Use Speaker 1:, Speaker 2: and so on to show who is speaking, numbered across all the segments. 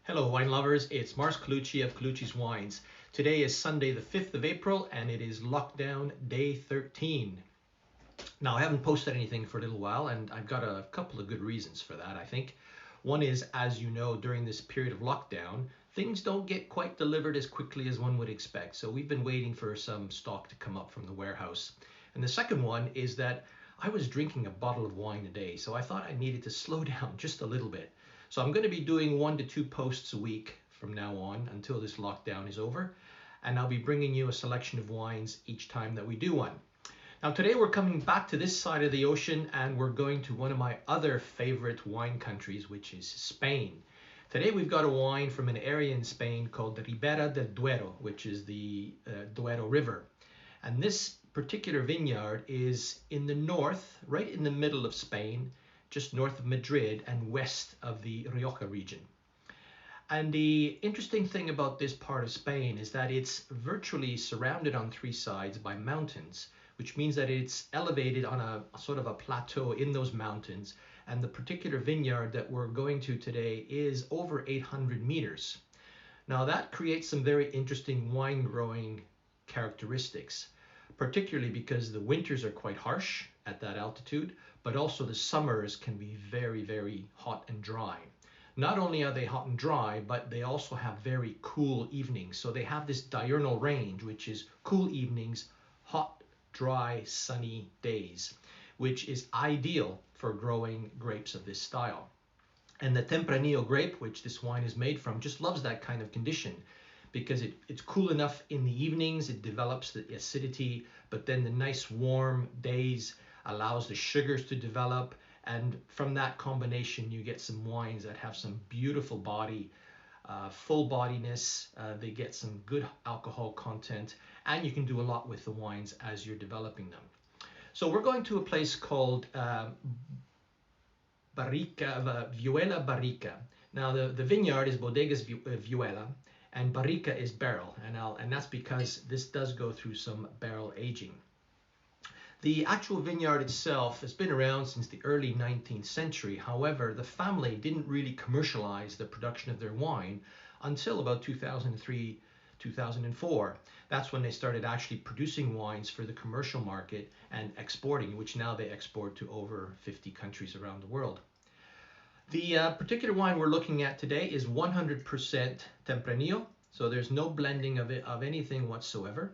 Speaker 1: Hello wine lovers, it's Mars Colucci of Colucci's Wines. Today is Sunday the 5th of April and it is lockdown day 13. Now I haven't posted anything for a little while and I've got a couple of good reasons for that I think. One is, as you know, during this period of lockdown, things don't get quite delivered as quickly as one would expect. So we've been waiting for some stock to come up from the warehouse. And the second one is that I was drinking a bottle of wine a day, so I thought I needed to slow down just a little bit. So I'm going to be doing 1 to 2 posts a week from now on until this lockdown is over. And I'll be bringing you a selection of wines each time that we do one. Now today we're coming back to this side of the ocean and we're going to one of my other favorite wine countries, which is Spain. Today we've got a wine from an area in Spain called the Ribera del Duero, which is the Duero River. And this particular vineyard is in the north, right in the middle of Spain, just north of Madrid and west of the Rioja region. And the interesting thing about this part of Spain is that it's virtually surrounded on 3 sides by mountains, which means that it's elevated on a sort of a plateau in those mountains. And the particular vineyard that we're going to today is over 800 meters. Now that creates some very interesting wine growing characteristics, particularly because the winters are quite harsh at that altitude, but also the summers can be very, very hot and dry. Not only are they hot and dry, but they also have very cool evenings. So they have this diurnal range, which is cool evenings, hot, dry, sunny days, which is ideal for growing grapes of this style. And the Tempranillo grape, which this wine is made from, just loves that kind of condition because it's cool enough in the evenings, it develops the acidity, but then the nice warm days allows the sugars to develop, and from that combination you get some wines that have some beautiful body, full bodiness, they get some good alcohol content, and you can do a lot with the wines as you're developing them. So we're going to a place called Viyuela Barrica. Now the vineyard is Bodegas Viyuela, and Barrica is barrel, and that's because this does go through some barrel aging. The actual vineyard itself has been around since the early 19th century. However, the family didn't really commercialize the production of their wine until about 2003, 2004. That's when they started actually producing wines for the commercial market and exporting, which now they export to over 50 countries around the world. The particular wine we're looking at today is 100% Tempranillo, so there's no blending of anything whatsoever.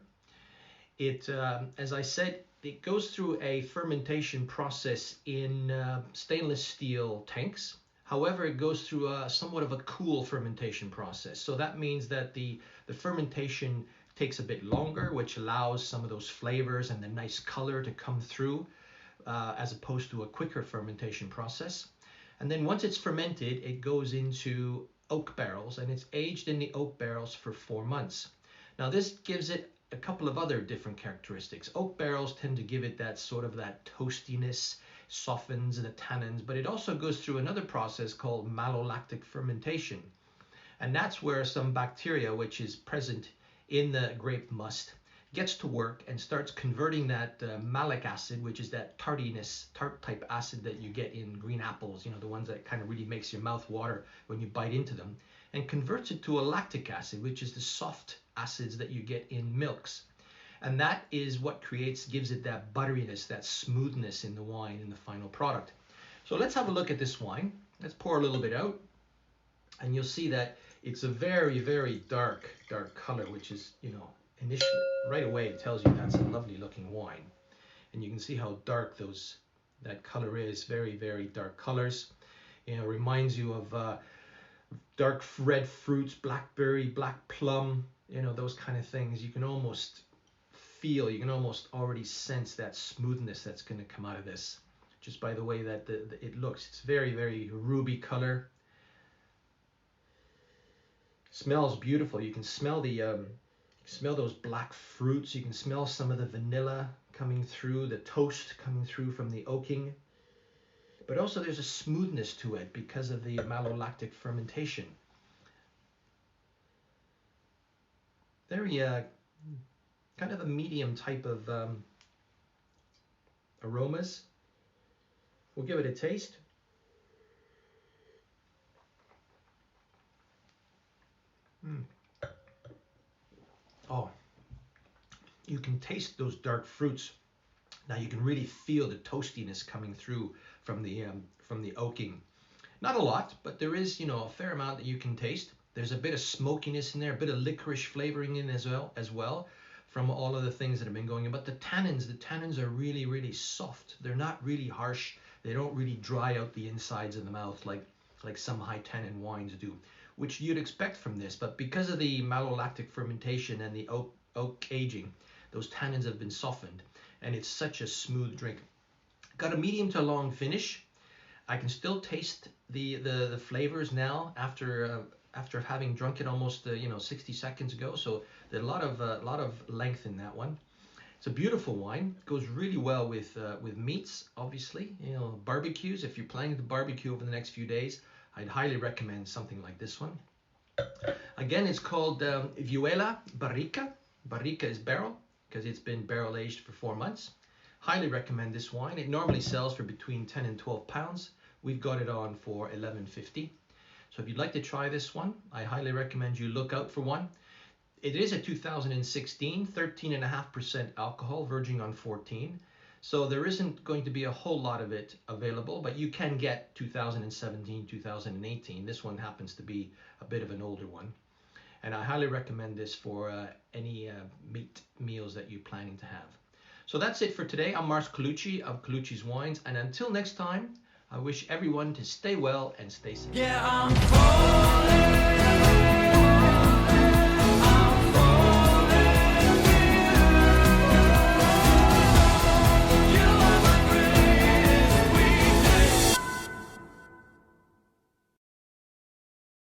Speaker 1: It, as I said, it goes through a fermentation process in stainless steel tanks. However, it goes through somewhat of a cool fermentation process. So that means that the fermentation takes a bit longer, which allows some of those flavors and the nice color to come through as opposed to a quicker fermentation process. And then once it's fermented, it goes into oak barrels and it's aged in the oak barrels for 4 months. Now this gives it a couple of other different characteristics. Oak barrels tend to give it that sort of that toastiness, softens the tannins, but it also goes through another process called malolactic fermentation. And that's where some bacteria, which is present in the grape must, gets to work and starts converting that malic acid, which is that tart type acid that you get in green apples, you know, the ones that kind of really makes your mouth water when you bite into them, and converts it to a lactic acid, which is the soft acids that you get in milks. And that is what gives it that butteriness, that smoothness in the wine in the final product. So let's have a look at this wine. Let's pour a little bit out, and you'll see that it's a very, very dark color, which is, you know, initially right away it tells you that's a lovely looking wine. And you can see how dark that color is. Very, very dark colors. You know, reminds you of dark red fruits, blackberry, black plum, you know, those kind of things. You can almost feel, you can almost already sense that smoothness that's going to come out of this just by the way that it looks. It's very, very ruby color. Smells beautiful. You can smell smell those black fruits. You can smell some of the vanilla coming through, the toast coming through from the oaking. But also there's a smoothness to it because of the malolactic fermentation. Very kind of a medium type of aromas. We'll give it a taste. Mm. Oh, you can taste those dark fruits. Now you can really feel the toastiness coming through from the oaking. Not a lot, but there is, you know, a fair amount that you can taste. There's a bit of smokiness in there, a bit of licorice flavoring in as well from all of the things that have been going in. But the tannins are really, really soft. They're not really harsh. They don't really dry out the insides of the mouth like some high tannin wines do, which you'd expect from this. But because of the malolactic fermentation and the oak aging, those tannins have been softened, and it's such a smooth drink. Got a medium to long finish. I can still taste the flavors now after having drunk it almost 60 seconds ago. So there's a lot of length in that one. It's a beautiful wine. It goes really well with meats, obviously. You know, barbecues. If you're planning to barbecue over the next few days, I'd highly recommend something like this one. Again, it's called Viyuela Barrica. Barrica is barrel because it's been barrel aged for 4 months. Highly recommend this wine. It normally sells for between 10 and 12 pounds. We've got it on for $11.50. So if you'd like to try this one, I highly recommend you look out for one. It is a 2016, 13.5% alcohol, verging on 14. So there isn't going to be a whole lot of it available, but you can get 2017, 2018. This one happens to be a bit of an older one. And I highly recommend this for any meat meals that you're planning to have. So that's it for today. I'm Mars Colucci of Colucci's Wines. And until next time, I wish everyone to stay well and stay safe. Yeah, I'm falling.